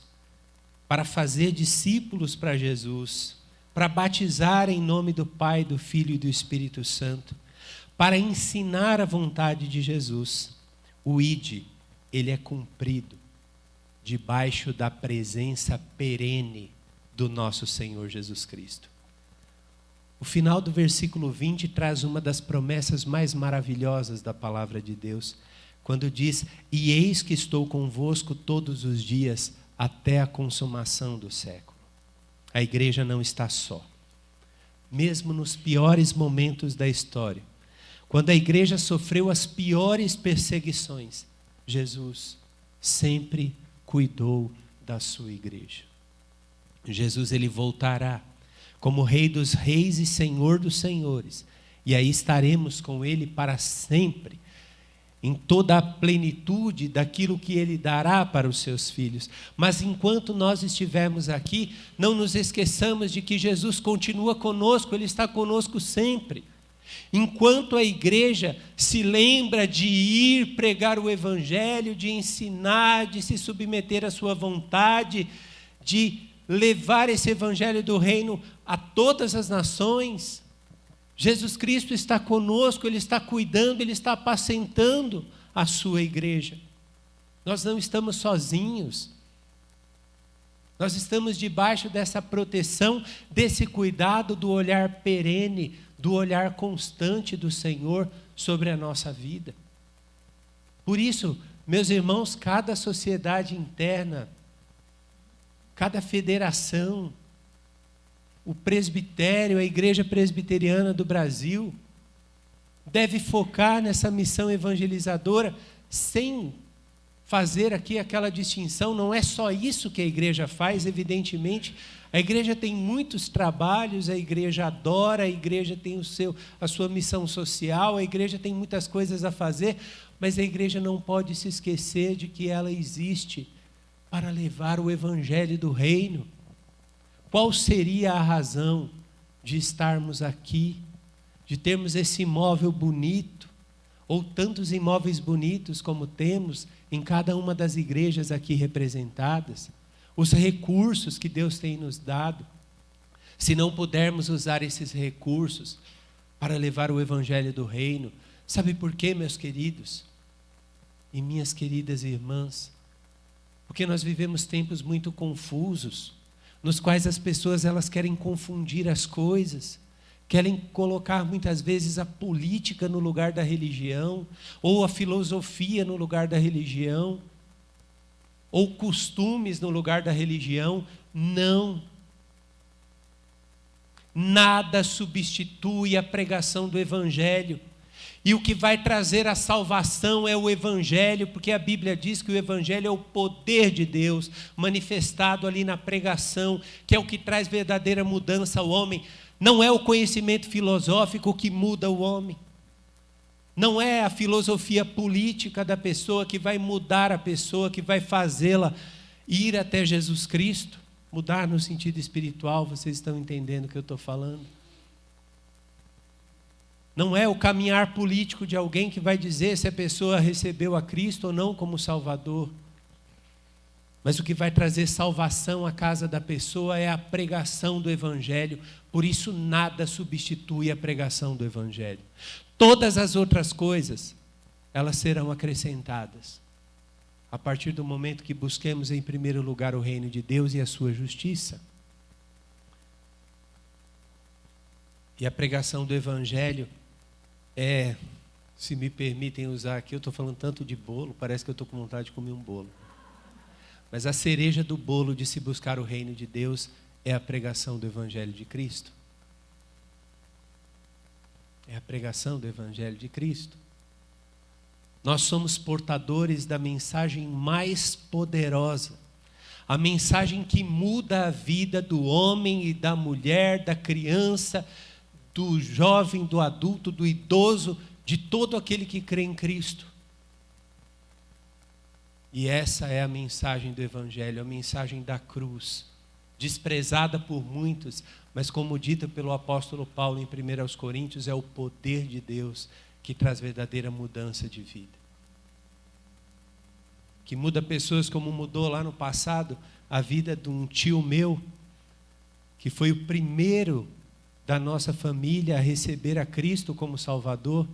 para fazer discípulos para Jesus, para batizar em nome do Pai, do Filho e do Espírito Santo, para ensinar a vontade de Jesus, o ide, ele é cumprido debaixo da presença perene do nosso Senhor Jesus Cristo. O final do versículo 20 traz uma das promessas mais maravilhosas da palavra de Deus, quando diz: e eis que estou convosco todos os dias até a consumação do século. A igreja não está só. Mesmo nos piores momentos da história, quando a igreja sofreu as piores perseguições, Jesus sempre cuidou da sua igreja. Jesus, ele voltará como Rei dos Reis e Senhor dos Senhores, e aí estaremos com ele para sempre, em toda a plenitude daquilo que ele dará para os seus filhos. Mas enquanto nós estivermos aqui, não nos esqueçamos de que Jesus continua conosco, ele está conosco sempre. Enquanto a igreja se lembra de ir pregar o evangelho, de ensinar, de se submeter à sua vontade, de levar esse evangelho do reino a todas as nações, Jesus Cristo está conosco, ele está cuidando, ele está apacentando a sua igreja. Nós não estamos sozinhos. Nós estamos debaixo dessa proteção, desse cuidado, do olhar perene do olhar constante do Senhor sobre a nossa vida. Por isso, meus irmãos, cada sociedade interna, cada federação, o presbitério, a Igreja Presbiteriana do Brasil, deve focar nessa missão evangelizadora sem fazer aqui aquela distinção. Não é só isso que a igreja faz, evidentemente. A igreja tem muitos trabalhos, a igreja adora, a igreja tem a sua missão social, a igreja tem muitas coisas a fazer, mas a igreja não pode se esquecer de que ela existe para levar o evangelho do reino. Qual seria a razão de estarmos aqui, de termos esse imóvel bonito, ou tantos imóveis bonitos como temos em cada uma das igrejas aqui representadas, os recursos que Deus tem nos dado, se não pudermos usar esses recursos para levar o evangelho do reino? Sabe por quê, meus queridos e minhas queridas irmãs? Porque nós vivemos tempos muito confusos, nos quais as pessoas elas querem confundir as coisas, querem colocar muitas vezes a política no lugar da religião, ou a filosofia no lugar da religião, ou costumes no lugar da religião. Não. Nada substitui a pregação do evangelho. E o que vai trazer a salvação é o evangelho, porque a Bíblia diz que o evangelho é o poder de Deus manifestado ali na pregação, que é o que traz verdadeira mudança ao homem. Não é o conhecimento filosófico que muda o homem. Não é a filosofia política da pessoa que vai mudar a pessoa, que vai fazê-la ir até Jesus Cristo. Mudar no sentido espiritual, vocês estão entendendo o que eu estou falando? Não é o caminhar político de alguém que vai dizer se a pessoa recebeu a Cristo ou não como Salvador. Mas o que vai trazer salvação à casa da pessoa é a pregação do Evangelho. Por isso, nada substitui a pregação do Evangelho. Todas as outras coisas, elas serão acrescentadas a partir do momento que busquemos em primeiro lugar o reino de Deus e a sua justiça. E a pregação do Evangelho é, se me permitem usar aqui, eu estou falando tanto de bolo, parece que eu estou com vontade de comer um bolo. Mas a cereja do bolo de se buscar o reino de Deus é a pregação do Evangelho de Cristo. É a pregação do Evangelho de Cristo. Nós somos portadores da mensagem mais poderosa, a mensagem que muda a vida do homem e da mulher, da criança, do jovem, do adulto, do idoso, de todo aquele que crê em Cristo. E essa é a mensagem do Evangelho, a mensagem da cruz, desprezada por muitos, mas como dita pelo apóstolo Paulo em 1 Coríntios, é o poder de Deus que traz verdadeira mudança de vida. Que muda pessoas como mudou lá no passado a vida de um tio meu, que foi o primeiro da nossa família a receber a Cristo como Salvador,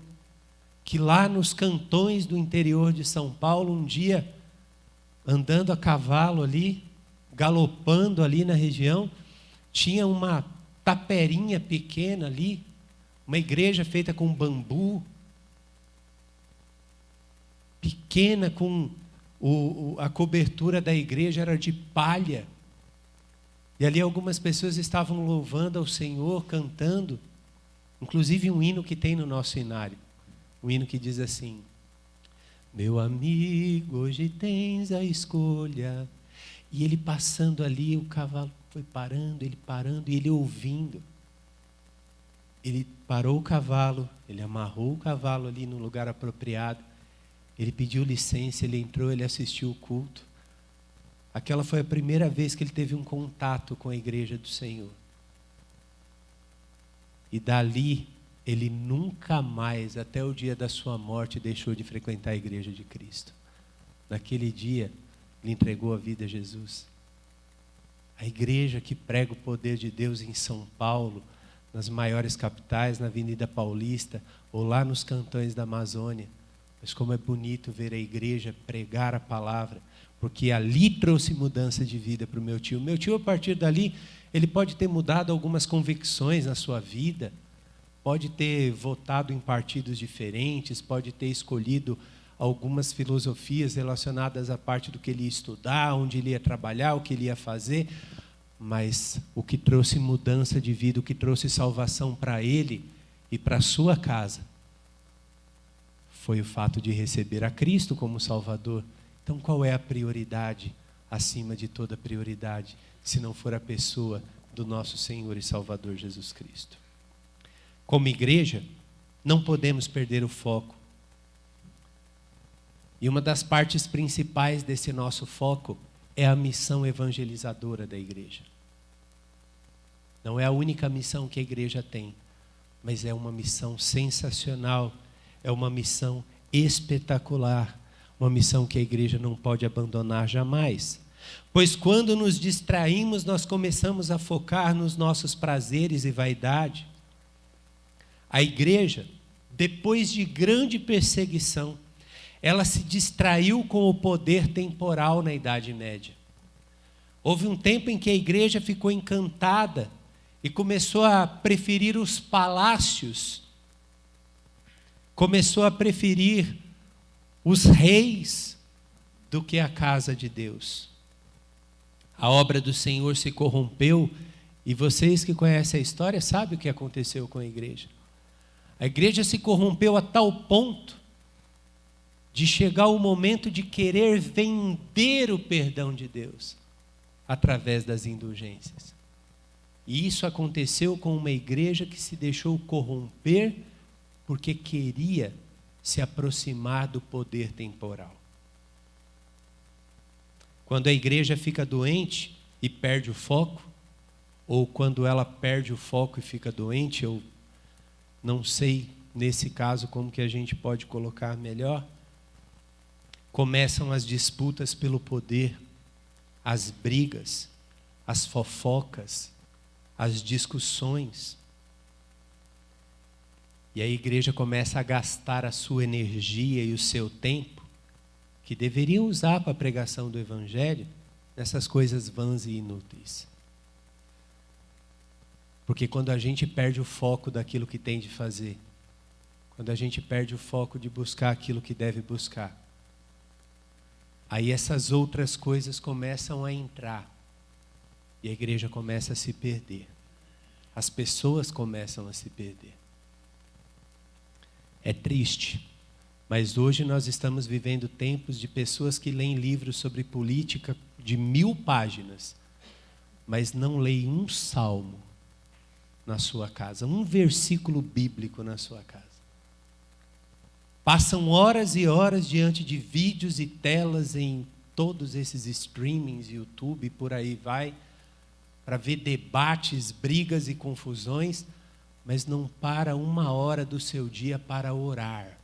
que lá nos cantões do interior de São Paulo, um dia, andando a cavalo ali, galopando ali na região, tinha uma taperinha pequena ali, uma igreja feita com bambu, pequena, com a cobertura da igreja era de palha. E ali algumas pessoas estavam louvando ao Senhor, cantando, inclusive um hino que tem no nosso inário, um hino que diz assim: meu amigo, hoje tens a escolha. E ele passando ali, o cavalo foi parando, e ele ouvindo. Ele parou o cavalo, ele amarrou o cavalo ali no lugar apropriado, ele pediu licença, ele entrou, ele assistiu o culto. Aquela foi a primeira vez que ele teve um contato com a igreja do Senhor. E dali, ele nunca mais, até o dia da sua morte, deixou de frequentar a igreja de Cristo. Naquele dia, ele entregou a vida a Jesus. A igreja que prega o poder de Deus em São Paulo, nas maiores capitais, na Avenida Paulista, ou lá nos cantões da Amazônia. Mas como é bonito ver a igreja pregar a palavra, porque ali trouxe mudança de vida para o meu tio. Meu tio, a partir dali, ele pode ter mudado algumas convicções na sua vida, pode ter votado em partidos diferentes, pode ter escolhido algumas filosofias relacionadas à parte do que ele ia estudar, onde ele ia trabalhar, o que ele ia fazer, mas o que trouxe mudança de vida, o que trouxe salvação para ele e para a sua casa, foi o fato de receber a Cristo como Salvador. Então, qual é a prioridade acima de toda prioridade, se não for a pessoa do nosso Senhor e Salvador Jesus Cristo? Como igreja, não podemos perder o foco. E uma das partes principais desse nosso foco é a missão evangelizadora da igreja. Não é a única missão que a igreja tem, mas é uma missão sensacional, é uma missão espetacular, uma missão que a igreja não pode abandonar jamais. Pois quando nos distraímos, nós começamos a focar nos nossos prazeres e vaidade. A igreja, depois de grande perseguição, ela se distraiu com o poder temporal na Idade Média. Houve um tempo em que a igreja ficou encantada e começou a preferir os palácios, começou a preferir os reis do que a casa de Deus. A obra do Senhor se corrompeu e vocês que conhecem a história sabem o que aconteceu com a igreja. A igreja se corrompeu a tal ponto de chegar o momento de querer vender o perdão de Deus através das indulgências. E isso aconteceu com uma igreja que se deixou corromper porque queria se aproximar do poder temporal. Quando a igreja fica doente e perde o foco, ou quando ela perde o foco e fica doente, eu não sei nesse caso como que a gente pode colocar melhor, começam as disputas pelo poder, as brigas, as fofocas, as discussões. E a igreja começa a gastar a sua energia e o seu tempo, que deveriam usar para a pregação do Evangelho, nessas coisas vãs e inúteis. Porque quando a gente perde o foco daquilo que tem de fazer, quando a gente perde o foco de buscar aquilo que deve buscar, aí essas outras coisas começam a entrar e a igreja começa a se perder. As pessoas começam a se perder. É triste, mas hoje nós estamos vivendo tempos de pessoas que leem livros sobre política de 1000 páginas, mas não leem um salmo na sua casa, um versículo bíblico na sua casa. Passam horas e horas diante de vídeos e telas em todos esses streamings, YouTube e por aí vai, para ver debates, brigas e confusões, mas não para 1 hora do seu dia para orar.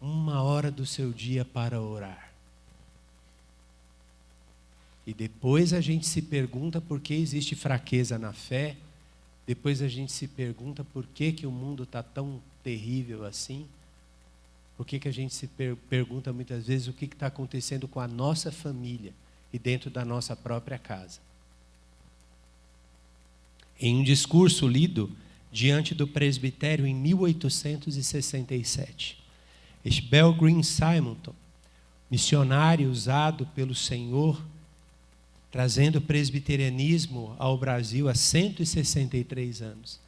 1 hora do seu dia para orar. E depois a gente se pergunta por que existe fraqueza na fé. Depois a gente se pergunta por que o mundo está tão terrível assim. Por que a gente se pergunta muitas vezes o que está acontecendo com a nossa família e dentro da nossa própria casa. Em um discurso lido diante do presbitério em 1867, Ishbel Green Simonton, missionário usado pelo Senhor, trazendo o presbiterianismo ao Brasil há 163 anos.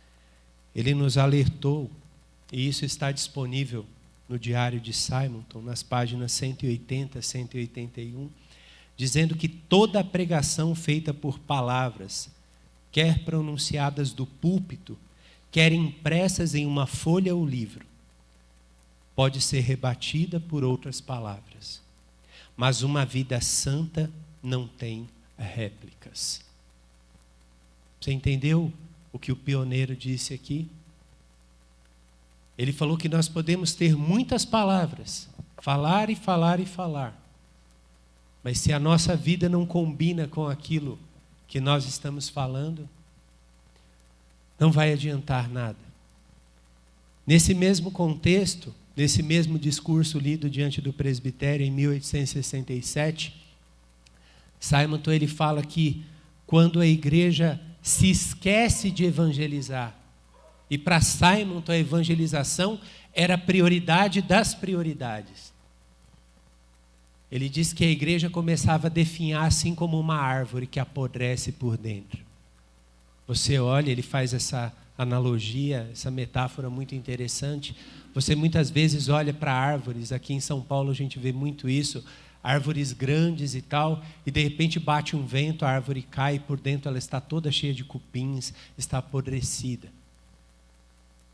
Ele nos alertou, e isso está disponível no Diário de Simonton, nas páginas 180 a 181, dizendo que toda a pregação feita por palavras, quer pronunciadas do púlpito, quer impressas em uma folha ou livro, pode ser rebatida por outras palavras. Mas uma vida santa não tem réplicas. Você entendeu o que o pioneiro disse aqui? Ele falou que nós podemos ter muitas palavras, falar e falar e falar, mas se a nossa vida não combina com aquilo que nós estamos falando, não vai adiantar nada. Nesse mesmo contexto, nesse mesmo discurso lido diante do presbitério em 1867, Simonton ele fala que quando a igreja se esquece de evangelizar. E para Simon, a evangelização era a prioridade das prioridades. Ele diz que a igreja começava a definhar assim como uma árvore que apodrece por dentro. Você olha, ele faz essa analogia, essa metáfora muito interessante. Você muitas vezes olha para árvores, aqui em São Paulo a gente vê muito isso, árvores grandes e tal, e de repente bate um vento, a árvore cai, e por dentro ela está toda cheia de cupins, está apodrecida.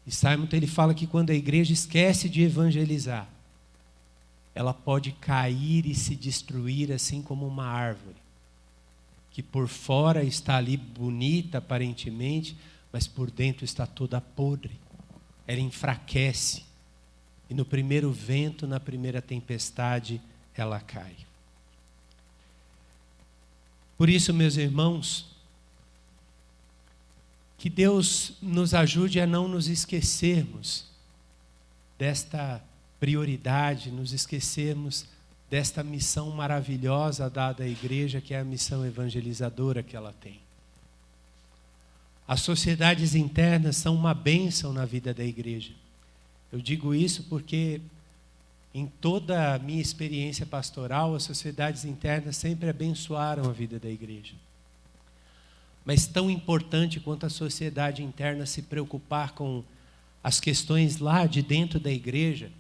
E Simon, ele fala que quando a igreja esquece de evangelizar, ela pode cair e se destruir assim como uma árvore, que por fora está ali bonita aparentemente, mas por dentro está toda podre. Ela enfraquece. E no primeiro vento, na primeira tempestade, ela cai. Por isso, meus irmãos, que Deus nos ajude a não nos esquecermos desta prioridade, nos esquecermos desta missão maravilhosa dada à igreja, que é a missão evangelizadora que ela tem. As sociedades internas são uma bênção na vida da igreja. Eu digo isso porque em toda a minha experiência pastoral, as sociedades internas sempre abençoaram a vida da igreja. Mas tão importante quanto a sociedade interna se preocupar com as questões lá de dentro da igreja,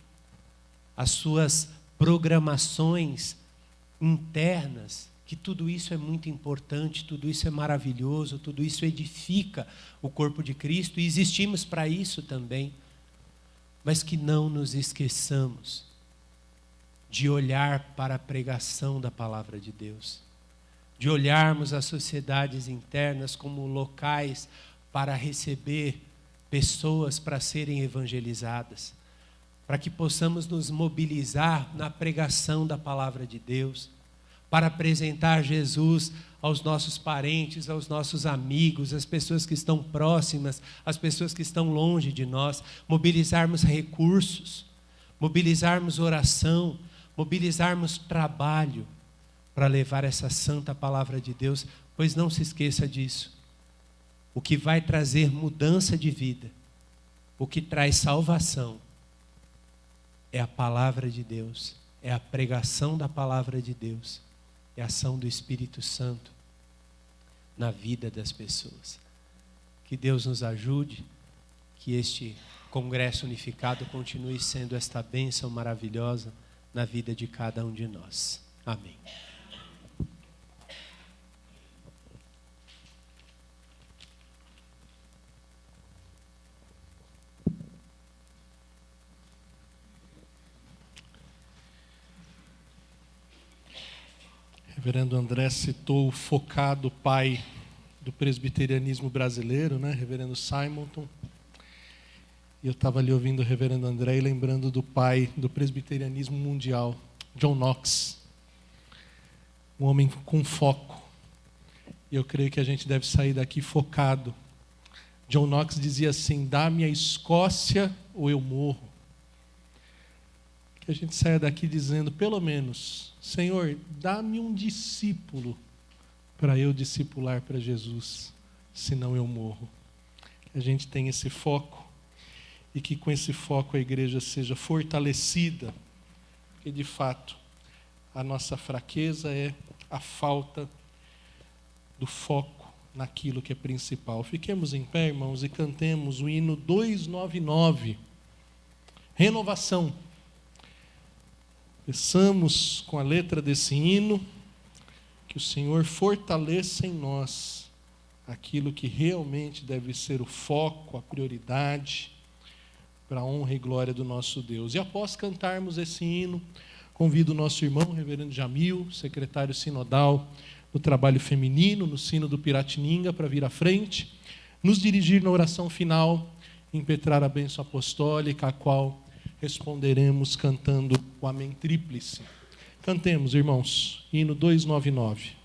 as suas programações internas, que tudo isso é muito importante, tudo isso é maravilhoso, tudo isso edifica o corpo de Cristo, e existimos para isso também, mas que não nos esqueçamos de olhar para a pregação da palavra de Deus, de olharmos as sociedades internas como locais para receber pessoas para serem evangelizadas, para que possamos nos mobilizar na pregação da palavra de Deus, para apresentar Jesus aos nossos parentes, aos nossos amigos, às pessoas que estão próximas, às pessoas que estão longe de nós, mobilizarmos recursos, mobilizarmos oração, mobilizarmos trabalho para levar essa santa palavra de Deus, pois não se esqueça disso. O que vai trazer mudança de vida, o que traz salvação, é a palavra de Deus, é a pregação da palavra de Deus, é a ação do Espírito Santo na vida das pessoas. Que Deus nos ajude, que este congresso unificado continue sendo esta bênção maravilhosa na vida de cada um de nós. Amém. Reverendo André citou o focado pai do presbiterianismo brasileiro, né? Reverendo Simonton. E eu estava ali ouvindo o reverendo André e lembrando do pai do presbiterianismo mundial, John Knox. Um homem com foco. E eu creio que a gente deve sair daqui focado. John Knox dizia assim: dá-me a Escócia ou eu morro. Que a gente saia daqui dizendo, pelo menos, Senhor, dá-me um discípulo para eu discipular para Jesus, senão eu morro. Que a gente tenha esse foco e que com esse foco a igreja seja fortalecida, porque de fato a nossa fraqueza é a falta do foco naquilo que é principal. Fiquemos em pé, irmãos, e cantemos o hino 299, Renovação. Peçamos com a letra desse hino que o Senhor fortaleça em nós aquilo que realmente deve ser o foco, a prioridade, para a honra e glória do nosso Deus. E após cantarmos esse hino, convido o nosso irmão, reverendo Jamil, secretário sinodal do trabalho feminino, no Sino do Piratininga, para vir à frente, nos dirigir na oração final, impetrar a bênção apostólica, a qual responderemos cantando o Amém Tríplice. Cantemos, irmãos, hino 299.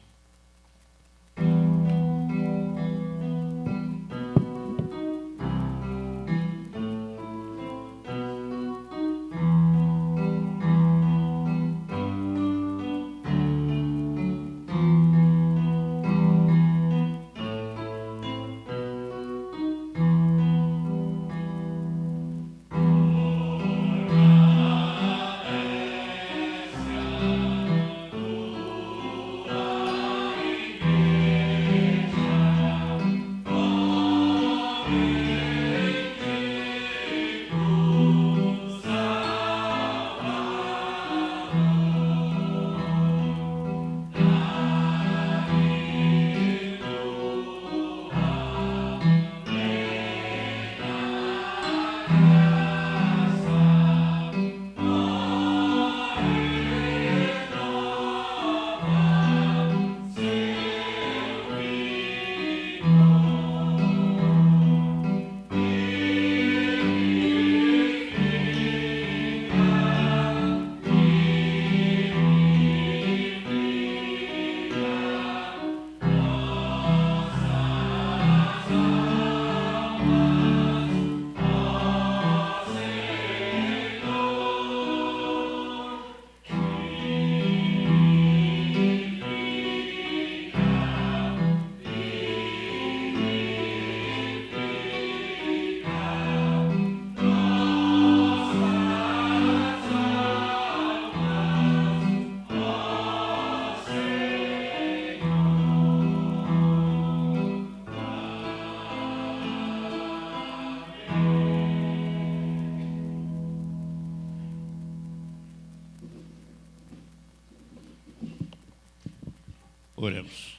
Oremos.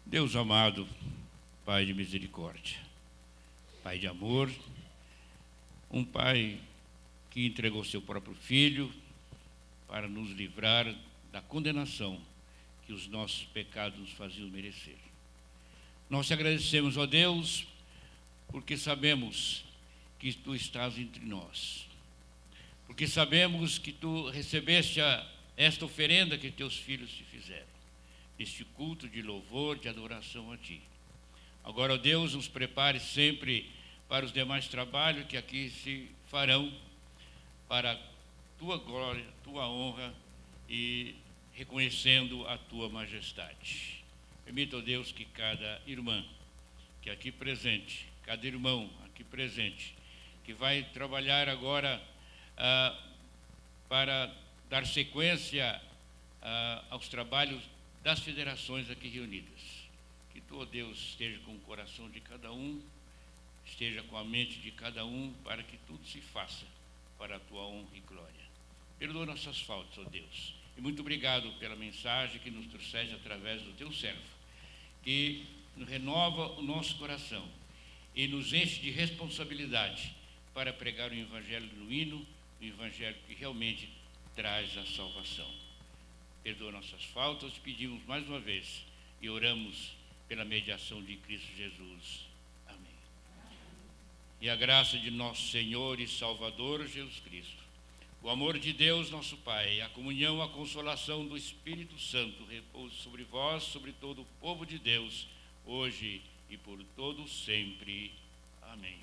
Deus amado, Pai de misericórdia, Pai de amor, um Pai que entregou seu próprio Filho para nos livrar da condenação que os nossos pecados nos faziam merecer. Nós te agradecemos, ó Deus, porque sabemos que Tu estás entre nós, porque sabemos que Tu recebeste esta oferenda que Teus filhos te fizeram, este culto de louvor, de adoração a Ti. Agora, ó Deus, nos prepare sempre para os demais trabalhos que aqui se farão, para a Tua glória, Tua honra e reconhecendo a Tua majestade. Permita, ó Deus, que cada irmã que aqui presente, cada irmão aqui presente, que vai trabalhar agora para dar sequência aos trabalhos das federações aqui reunidas. Que Tu, ó Deus, esteja com o coração de cada um, esteja com a mente de cada um, para que tudo se faça para a Tua honra e glória. Perdoa nossas faltas, ó Deus. E muito obrigado pela mensagem que nos trouxeste através do Teu servo, que renova o nosso coração e nos enche de responsabilidade para pregar o Evangelho genuíno, o Evangelho que realmente traz a salvação. Perdoa nossas faltas, te pedimos mais uma vez e oramos pela mediação de Cristo Jesus. Amém. E a graça de nosso Senhor e Salvador Jesus Cristo, o amor de Deus nosso Pai, a comunhão, a consolação do Espírito Santo repouse sobre vós, sobre todo o povo de Deus, hoje e por todo sempre. Amém.